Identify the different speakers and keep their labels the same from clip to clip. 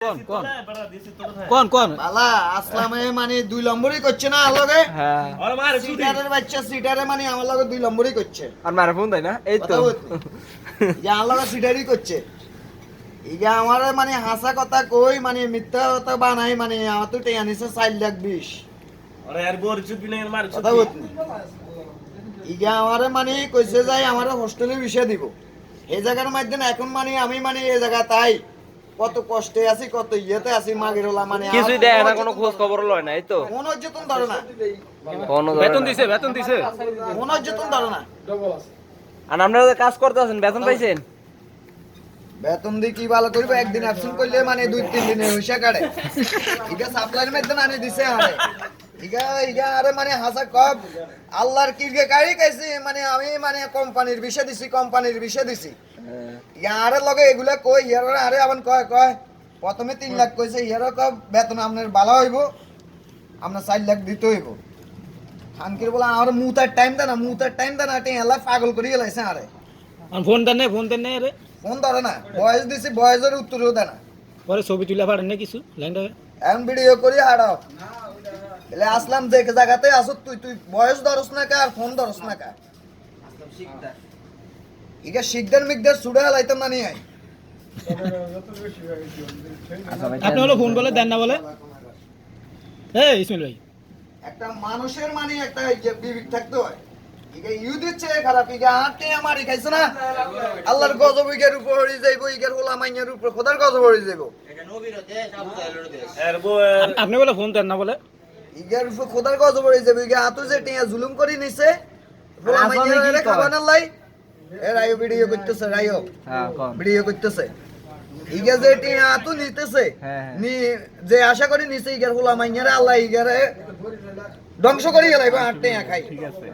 Speaker 1: কোন কোন কোন কোন
Speaker 2: বালা আসলামে মানে 2 নম্বরই করছে না আলোকে
Speaker 1: হ্যাঁ
Speaker 2: আর মার সিটারের বাচ্চা সিটারে মানে আমার লগে 2 নম্বরই করছে
Speaker 1: আর মারা ফোন দেয় না এই তো
Speaker 2: ইয়া আলোকে সিটারই করছে ইয়া আমার মানে হাসা কথা কই মানে মিথ্যা কথা বানাই মানে আমার তো টেয়া নিছে 4,20,000
Speaker 3: আরে আর বোর চুপি নাই মার
Speaker 2: কথা বলতে ইয়া আমারে মানে কইছে যাই আমার হোস্টেলের বিষয় দিব এই জায়গার মধ্যে না এখন মানে আমি মানে এই জায়গা তাই কত কষ্টে আছি কত ইয়েতে আছি মাগেরলা মানে
Speaker 1: কিছুই দেয় না কোনো খোঁজ খবর লয় না এই তো
Speaker 2: মনোজ্জতন ধরে না
Speaker 1: বেতন দিছে
Speaker 2: মনোজ্জতন ধরে না
Speaker 1: আর আপনারা কাজ করতে আছেন বেতন পাইছেন
Speaker 2: বেতন দিয়ে কি ভালো করবো একদিন অ্যাবসেন্ট করলে মানে 2-3 দিনের হইসা কাটে ইগা সাপ্লাইয়ের মধ্যে আনি দিছে আরে ইগা আরে মানে হাসা কব আল্লাহর কিরগে গাড়ি কাইছি মানে আমি মানে কোম্পানির বিষয় দিছি ইয়া আরে লগে এগুলা কই ইয়ারা আরে আবার কয় প্রথমে 3 লাখ কইছে ইয়ারা কব বেতন আপনার ভালো হইব আপনার 4 লাখ দিতে হইব খানকির বলা আর মুতার টাইম দে না টেলা পাগল করি গেলাইছে আরে
Speaker 1: আর ফোন দেন নাই রে
Speaker 2: ফোন ধরে না বয়স দিছি বয়সের উত্তরও দেয় না
Speaker 1: পরে ছবি তুলে পারেন না কিছু লাইনটা
Speaker 2: এখন ভিডিও করি হারাও এলে আসলাম যে জায়গাতে আসো তুই বয়স ধরস না কা আর ফোন ধরস না কা ইগা শিকদার মিকদার সুড়া লাইতাম না নিয়ে
Speaker 1: আপনি হলো ফোন বলে দেন না বলে এই ইসমাইল ভাই
Speaker 2: একটা মানুষের মানে একটা বিবেক থাকতে হয় ইগা ইউ দিচ্ছে খারাপ ইগা আটকে আমারই খাইছে না আল্লাহর গজব ইগের উপর হরি যাইবো ইগের ওলামাইয়ের উপর খোদার গজব হরি যাইবো
Speaker 3: আর বোর
Speaker 1: আপনি বলে ফোন দেন না বলে
Speaker 2: ইগের উপর খোদার গজব হরি যাইবো ইগা আতো যে টিয়া জুলুম করি নিছে ওলামাইয়ের খাবানা লাই এ রাইও ভিডিও করতেছে রাইও
Speaker 1: হ্যাঁ কোন
Speaker 2: ভিডিও করতেছে ইগা যে টিয়া আতো নিতেছে নি যে আশা করি নিছে ইগের ওলামাইয়ের আল্লাহ ইগেরে ধ্বংস করি গেলাইবো আটতে খাই ঠিক আছে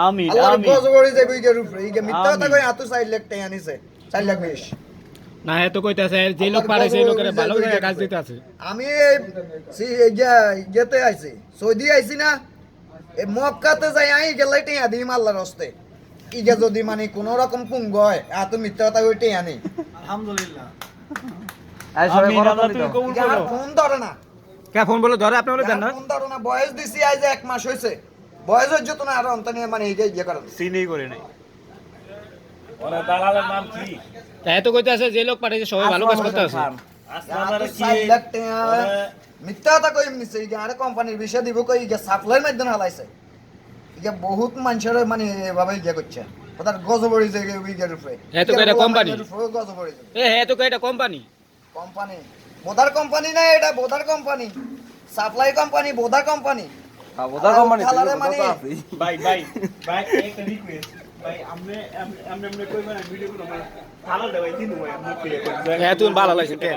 Speaker 1: আমি
Speaker 2: আল্লাহর গজব হরি যাইবো ইগের উপরে ইগা মিথ্যা কথা কই আতো 4 লাখ টাকা নিছে 4,20,000
Speaker 1: না এ তো কইতাছে যে লোক পারে সেই লোকের ভালো করে কাজ দিতে আছে
Speaker 2: আমি ইয়েতে আইছি সৌদি আইছি না এই মক্কাতে যাই আই গেলে টিয়া দিম আল্লাহর হস্তে ইগা যদি মানে কোন রকম পুঙ্গ হয় এত মিথ্যা কথা কই টিয়া নেই
Speaker 3: আলহামদুলিল্লাহ
Speaker 1: আই সবাই করো তো
Speaker 2: ইগা আর ফোন ধরে না
Speaker 1: কে ফোন বলে ধরে আপনি বলে দেন না
Speaker 2: ফোন ধরে না বয়স দিছি আজ 1 মাস হইছে বয়স হচ্ছে তো না আর অন্ত নিয়ে মানে ইয়ে করে
Speaker 1: চিনি করে নাই
Speaker 3: ওরা দালালের নাম কি
Speaker 1: তাই তো কইতাছে যে লোক পারে সবাই ভালো কাজ করতে আছে
Speaker 3: আসলামের কি
Speaker 2: 4 লাখ টাকা মিথ্যা কথা কই নিছে ইগা আর কোম্পানির বিষয় দিব কই ইগা সাপ্লাই মাধ্যমে হালাইছে ইগা বহুত মানুষের মানে এভাবে ইয়ে করছে ওটার গজবড়ি যে ইগের উপরে
Speaker 1: এত কয়টা কোম্পানি
Speaker 2: গজবড়ি
Speaker 1: এত কয়টা কোম্পানি
Speaker 2: বোদার কোম্পানি না এটা বোদার company supply company বোদার company
Speaker 1: বোদার company
Speaker 2: মানে
Speaker 3: ভাই একটা রিকোয়েস্ট ভাই আমনে কইবা না ভিডিও গুলো ভালো দে ভাই দিন ভাই আমনে প্লে করি
Speaker 1: এতুন ভালো লাগছে কে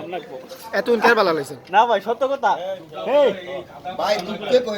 Speaker 1: এতুন কে ভালো লাগছে
Speaker 3: না ভাই সত্য কথা
Speaker 2: ভাই দুঃখে কই